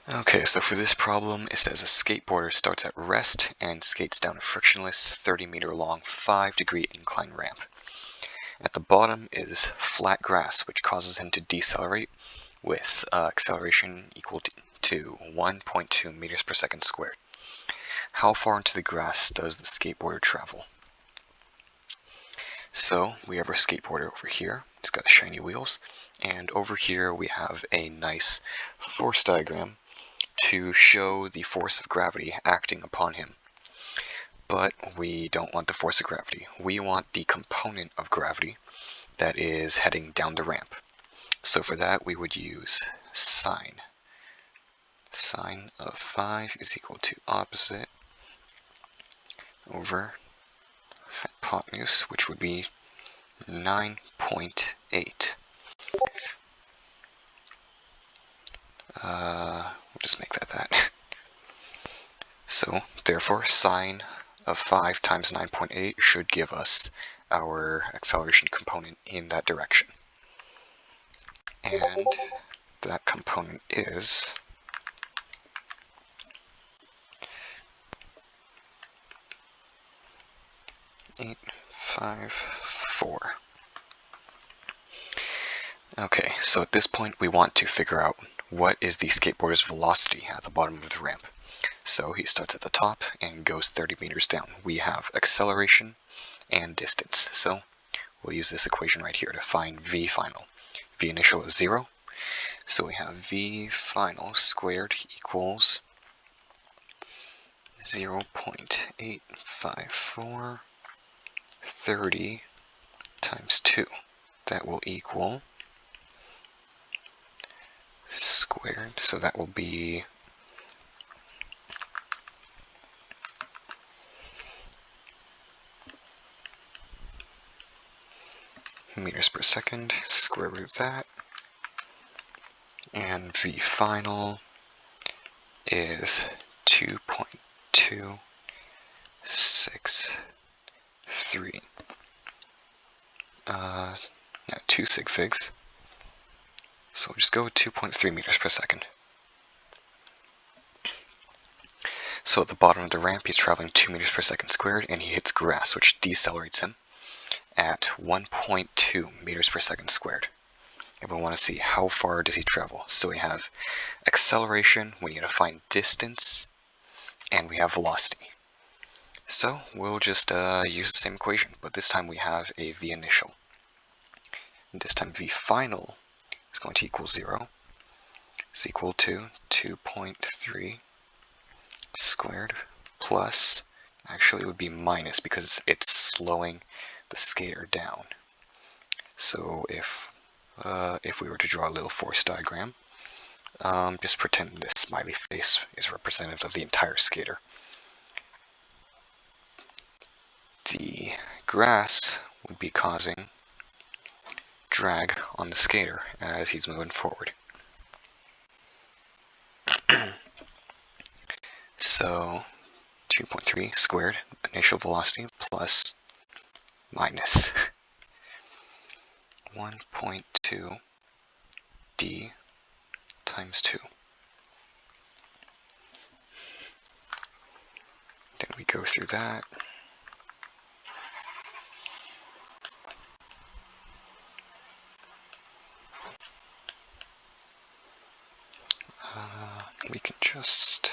Okay, so for this problem, it says a skateboarder starts at rest and skates down a frictionless 30-meter long 5-degree incline ramp. At the bottom is flat grass, which causes him to decelerate with acceleration equal to 1.2 meters per second squared. How far into the grass does the skateboarder travel? So we have our skateboarder over here. He's got the shiny wheels. And over here we have a nice force diagram to show the force of gravity acting upon him. But we don't want the force of gravity. We want the component of gravity that is heading down the ramp. So for that we would use sine. Sine of 5 is equal to opposite over hypotenuse, which would be 9.8. We'll just make that. So, therefore, sine of 5 times 9.8 should give us our acceleration component in that direction. And that component is 854. Okay, so at this point we want to figure out what is the skateboarder's velocity at the bottom of the ramp. So he starts at the top and goes 30 meters down. We have acceleration and distance. So we'll use this equation right here to find v final. V initial is 0. So we have v final squared equals 0.854 30 times 2. That will equal squared. So that will be meters per second, square root of that, and v final is 2.263. 2 sig figs. So we'll just go with 2.3 meters per second. So at the bottom of the ramp, he's traveling 2 meters per second squared, and he hits grass, which decelerates him at 1.2 meters per second squared. And we want to see how far does he travel. So we have acceleration, we need to find distance, and we have velocity. So we'll just use the same equation, but this time we have a v initial. And this time v final is going to equal 0. It's equal to 2.3 squared plus, actually it would be minus because it's slowing the skater down. So if we were to draw a little force diagram, just pretend this smiley face is representative of the entire skater. The grass would be causing drag on the skater as he's moving forward. So 2.3 squared initial velocity plus minus 1.2 d times 2. Then we go through that. We can just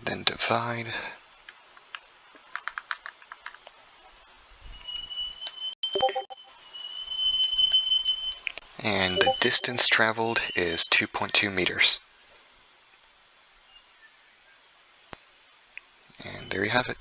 then divide. And the distance traveled is 2.2 meters. And there you have it.